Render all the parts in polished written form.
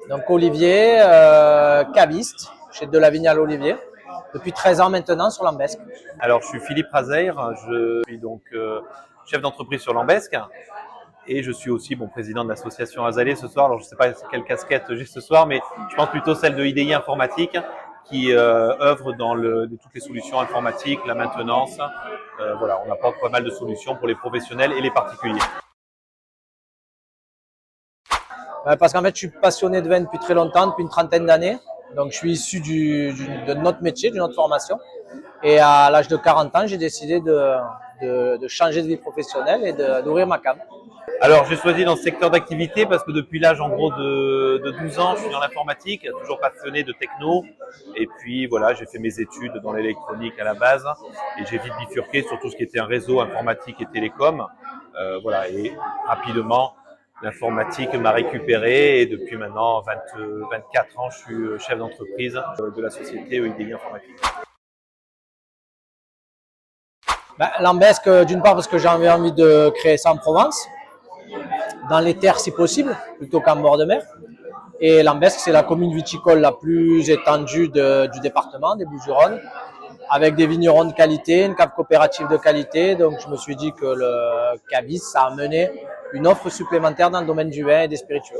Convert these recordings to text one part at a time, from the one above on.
Donc Olivier, caviste chez De la Vigne à l'Olivier, depuis 13 ans maintenant sur Lambesc. Alors, je suis Philippe Razeir, je suis donc chef d'entreprise sur Lambesc et je suis aussi président de l'association Azalée ce soir. Alors, je ne sais pas quelle casquette j'ai ce soir, mais je pense plutôt celle de IDI Informatique qui œuvre dans toutes les solutions informatiques, la maintenance. Voilà, on apporte pas mal de solutions pour les professionnels et les particuliers. Parce qu'en fait, je suis passionné de vin depuis très longtemps, depuis une trentaine d'années. Donc, je suis issu de notre métier, de notre formation. Et à l'âge de 40 ans, j'ai décidé de changer de vie professionnelle et d'ouvrir ma cave. Alors, j'ai choisi dans ce secteur d'activité parce que depuis l'âge en gros de 12 ans, je suis dans l'informatique, toujours passionné de techno. Et puis voilà, j'ai fait mes études dans l'électronique à la base et j'ai vite bifurqué sur tout ce qui était un réseau informatique et télécom. Voilà, et rapidement, l'informatique m'a récupéré et depuis maintenant 24 ans, je suis chef d'entreprise de la société IDI Informatique. Lambesc, d'une part parce que j'avais envie de créer ça en Provence, dans les terres si possible, plutôt qu'en bord de mer. Et Lambesc, c'est la commune viticole la plus étendue du département, des Bouches-du-Rhône, avec des vignerons de qualité, une cave coopérative de qualité. Donc je me suis dit que le caviste, ça a amené une offre supplémentaire dans le domaine du vin et des spiritueux.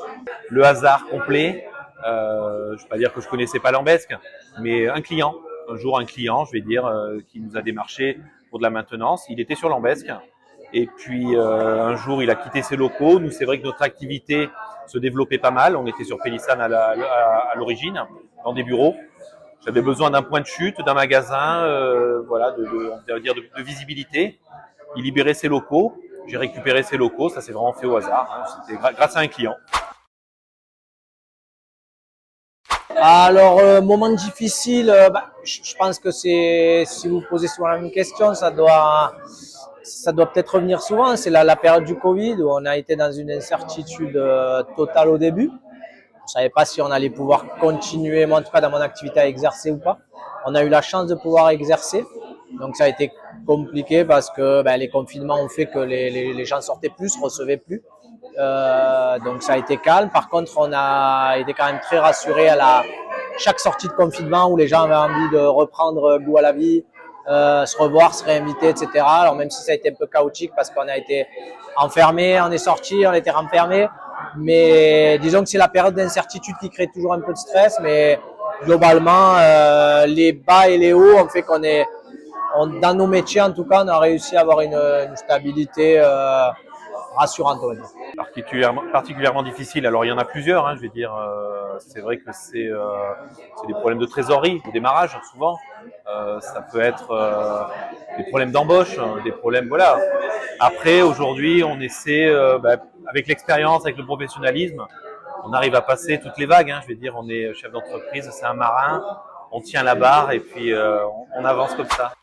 Le hasard complet, je ne vais pas dire que je connaissais pas Lambesc, mais un client, je vais dire, qui nous a démarché pour de la maintenance. Il était sur Lambesc et puis un jour il a quitté ses locaux. Nous, c'est vrai que notre activité se développait pas mal. On était sur Pélissane à l'origine, dans des bureaux. J'avais besoin d'un point de chute, d'un magasin, voilà, on va dire de visibilité. Il libérait ses locaux. J'ai récupéré ses locaux. Ça s'est vraiment fait au hasard. Hein. C'était grâce à un client. Alors, moment difficile, je pense que si vous posez souvent la même question, ça doit peut-être revenir souvent. C'est la période du Covid où on a été dans une incertitude totale au début. On ne savait pas si on allait pouvoir continuer, moi en tout cas dans mon activité, à exercer ou pas. On a eu la chance de pouvoir exercer. Donc ça a été compliqué parce que les confinements ont fait que les gens sortaient plus, recevaient plus. Donc ça a été calme. Par contre, on a été quand même très rassurés à chaque sortie de confinement où les gens avaient envie de reprendre goût à la vie, se revoir, se réinviter, etc. Alors même si ça a été un peu chaotique parce qu'on a été enfermés, on est sortis, on a été renfermés. Mais disons que c'est la période d'incertitude qui crée toujours un peu de stress. Mais globalement, les bas et les hauts ont fait dans nos métiers, en tout cas, on a réussi à avoir une stabilité rassurante, on va dire. Particulièrement difficile. Alors il y en a plusieurs, hein, je vais dire. C'est vrai que c'est des problèmes de trésorerie au démarrage souvent. Ça peut être des problèmes d'embauche, des problèmes voilà. Après aujourd'hui, on essaie avec l'expérience, avec le professionnalisme, on arrive à passer toutes les vagues. Hein, je vais dire, on est chef d'entreprise, c'est un marin, on tient la barre et puis on avance comme ça.